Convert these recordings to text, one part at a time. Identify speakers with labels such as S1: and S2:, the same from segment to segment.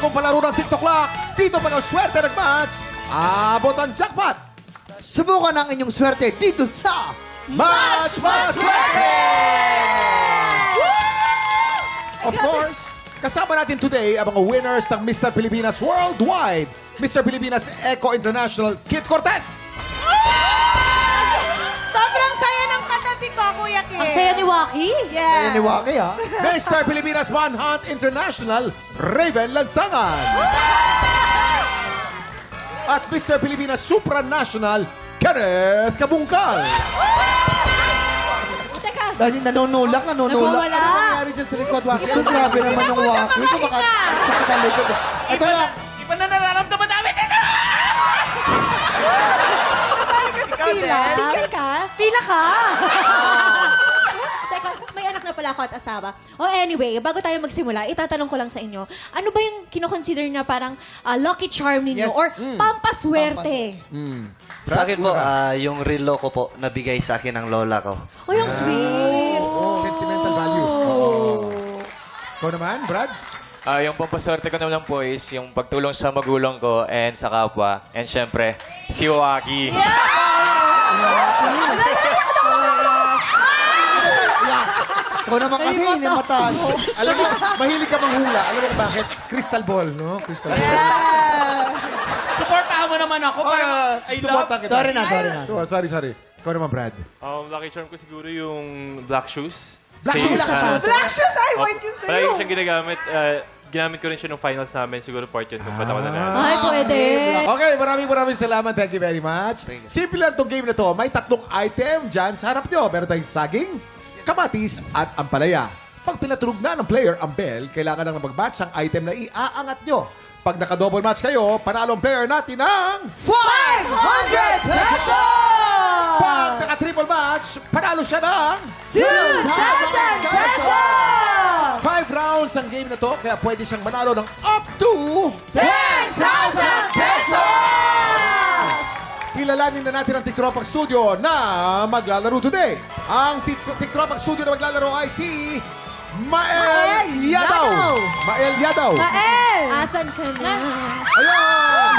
S1: bagong palaro ng TikTok Lock. Dito pag ang swerte nag-match, abot ang jackpot.
S2: Subukan ang inyong swerte dito sa
S1: Match Maswerte! Of course, kasama natin today ang mga winners ng Mr. Pilipinas Worldwide, Mr. Pilipinas Eco International, Kit Cortez.
S3: Sobrang saya ng katabi ko, Kuya Kim.
S4: Ang saya ni Waki.
S3: Yeah.
S2: ni Waki, ha?
S1: Mr. Pilipinas Manhunt International, Raven Lansangan. At Mr. Pilipinas Supranational, Kenneth Kabungkal.
S4: Teka,
S2: Dahil nanunulak.
S4: nawawala.
S1: Ano nangyari dyan sa likod, Waki?
S2: Ito, grabe naman yung Waki. Ito, sakit ang likod. Ito lang.
S3: Iba na nararamdaman namin dito! Kasali ka sa pila.
S4: Single ka?
S3: Pila ka?
S4: Teka, may anak na pala ako at asawa. Oh, anyway, bago tayo magsimula, itatanong ko lang sa inyo, ano ba yung kinoconsider na parang lucky charm ninyo
S2: Yes.
S4: or pampaswerte?
S5: Sa akin po, yung relo ko po, nabigay sa akin ng lola ko.
S4: Oh, yung sweet.
S1: Sentimental value. Ikaw naman, Brad?
S6: Yung pampaswerte ko naman po is yung pagtulong sa magulang ko and sa kapwa. And syempre, si Waki.
S2: Ikaw naman kasi, inimatan.
S1: Alam mo, mahilig ka manghula. Alam mo kung bakit? Crystal ball, no? Crystal ball.
S3: Supportahan mo naman ako.
S1: Supportan kita.
S2: Sorry na.
S1: Sorry. Ikaw naman, Brad.
S6: Lucky charm ko siguro yung black shoes.
S1: Black
S6: Same,
S1: shoes?
S3: Black shoes! I want you sa'yo.
S6: Palagi ko siyang ginagamit. Ginamit ko rin siya nung finals namin. Siguro part yun kung ba't ako nanalo.
S4: Ay, pwede.
S1: Okay, maraming salamat. Thank you very much. Simple lang itong game na to. May 3 item dyan sa harap nyo. Meron tayong saging, kamatis, at ampalaya. Pag pinatulog na ng player ang bell, kailangan nang mag-match ang item na iaangat nyo. Pag naka-double match kayo, panalo ang player natin ng
S3: 500 pesos!
S1: pag naka-triple match, panalo siya ng
S3: 2,000 pesos!
S1: 5 rounds ang game na to, kaya pwede siyang manalo ng up to
S3: 10,000 pesos!
S1: kilalanin na natin ang TikTok Studio na maglalaro today. Ang TikTok Studio na maglalaro ay si Mael Yadaw. Mael Yadaw.
S3: Mael!
S4: Asan ka na?
S1: Ayan!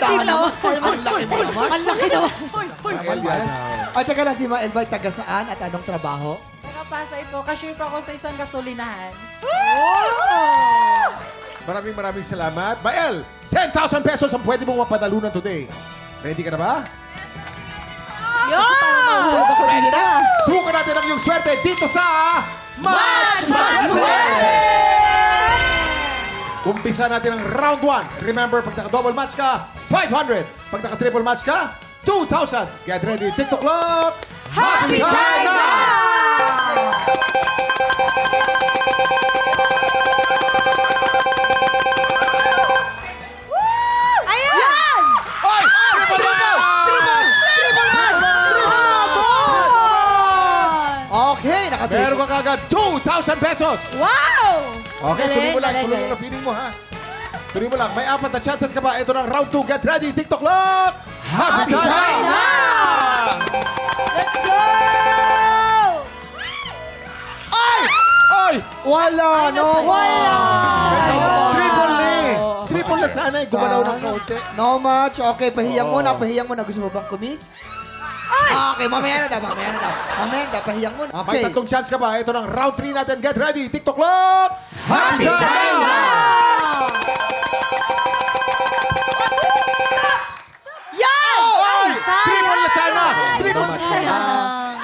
S2: Tahan naman. Ang laki mo naman.
S4: Ang laki naman.
S1: Mael Yadaw.
S2: Ay, teka lang, si Mael ba taga saan at anong trabaho?
S3: Nakapasay po. Cashier po ako sa isang gasolinahan.
S1: Maraming salamat. Mael, 10,000 pesos ang pwede mong mapanalunan today. Ready ka na ba?
S2: Ready na?
S1: Subukan natin ang iyong swerte dito sa Match Maswerte! Umpisa natin ang round 1. Remember, pag naka-double match ka, 500. Pag naka-triple match ka, 2,000. Get ready, TikTok Clock! Happy time na!
S3: Ayan!
S1: Ay! Triple match!
S2: Okay,
S1: Meron ka kagad 2,000 pesos!
S3: Wow!
S1: Okay,
S4: Galing,
S1: tuloy mo lang.
S4: galing,
S1: Tuloy mo
S4: galing.
S1: lang feeling mo, ha? Tuloy mo lang. May 4 na chances ka pa. Ito na ang round 2. Get ready, TikTok Clock! Happy time na!
S4: Let's go!
S1: Ay! Ay!
S2: Wala, no?
S4: Wala.
S1: Triple na eh. Triple na sana eh. Gumalaw ng kaunti.
S2: No match. Okay, pahiyang muna. Gusto mo bang kumis? Okay, mamaya na daw. Pahiyang muna.
S1: May
S2: Okay.
S1: 3 chance ka pa. Ito na ang round 3 natin. Get ready, TikTok Clock! Happy time na! Ay! Triple na sana! Triple match na.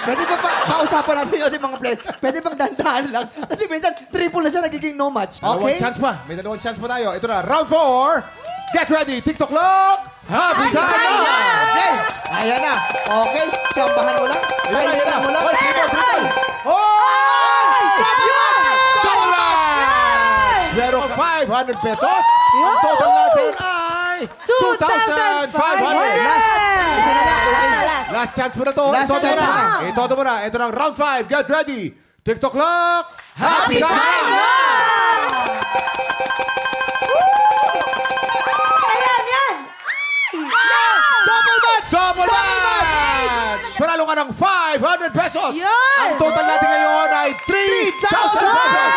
S2: Pwede ba pausapan natin yung ating mga players? Pwede bang dandahan lang? Kasi minsan, triple na siya, nagiging no match.
S1: Dalawang
S2: Okay?
S1: chance pa. May 2 chance pa tayo. Ito na, round 4. Get ready, TikTok Clock! Happy time na!
S2: Okay. Ayan na. Okay. Chambahan mo lang. Ayan mo lang.
S1: Oy, triple! Oh! Double match! Meron ka 500 pesos. Ang total natin ay 2,500.
S2: Isa na lang. Okay.
S1: Last chance mo na to.
S2: Last
S1: Itodo mo
S2: chance
S1: na.
S2: na.
S1: Itodo mo na. Ito na ang round 5. Get ready. TikTok Clock. Happy time na! Double match! Panalo ka ng 500 pesos.
S3: Yan!
S1: Ang total natin ngayon ay 3,000 pesos.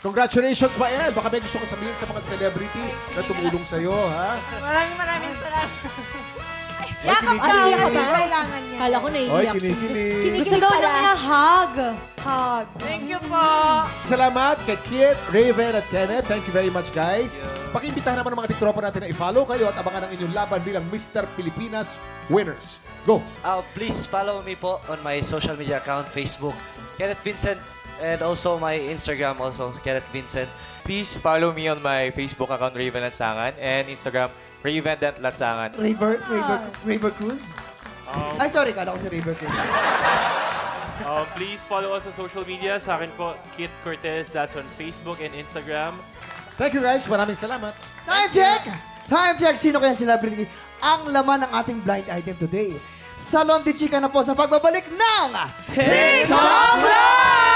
S1: Congratulations, Mael. Baka may gusto ka sabihin sa mga celebrity na tumulong sa'yo, ha?
S3: Maraming salamat.
S4: Yakap
S1: ka, kasi
S3: kailangan niya.
S4: Kala ko
S1: Oy,
S4: naiiyak.
S1: kinikilig.
S4: Gusto daw niya hug.
S3: Hug. Thank you po.
S1: Salamat kay Kit, Raven at Kenneth. Thank you very much, guys. Pakiimbitahan naman ang mga tiktropa natin na i-follow kayo at abangan ang inyong laban bilang Mr. Pilipinas Winners. Go!
S5: Please follow me po on my social media account, Facebook, Kenneth Vincent, and also my Instagram also, Kenneth Vincent.
S6: Please follow me on my Facebook account, Raven Lansangan, and Instagram, Raven.Lansangan.
S2: River Cruz? Ay, sorry. Kala ko si River Cruz.
S7: Please follow us on social media. Sa akin po, Kit Cortez. That's on Facebook and Instagram.
S1: Thank you, guys. Maraming salamat.
S2: Time check! Time check! Sino kaya celebrity ang laman ng ating blind item today? Salon de Chica na po sa pagbabalik ng TikTok Live!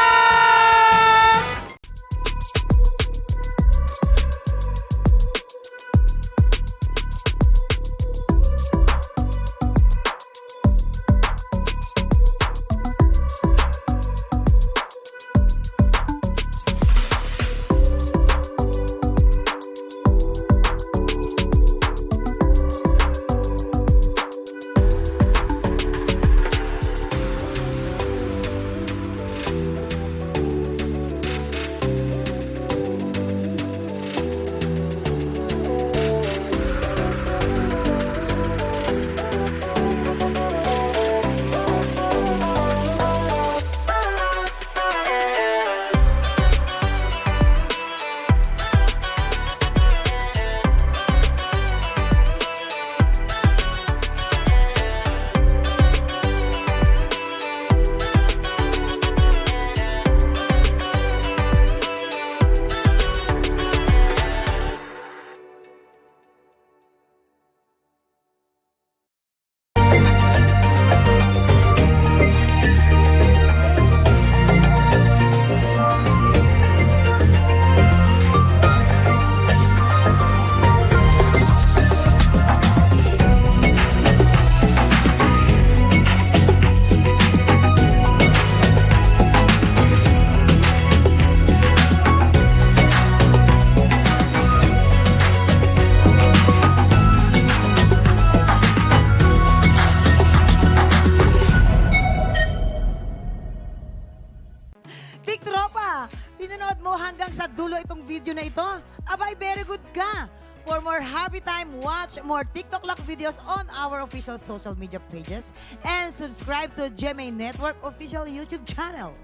S8: Tiktropa, pinanood mo hanggang sa dulo itong video na ito? Abay, very good ka! For more happy time, watch more TikTok Lock videos on our official social media pages and subscribe to GMA Network official YouTube channel.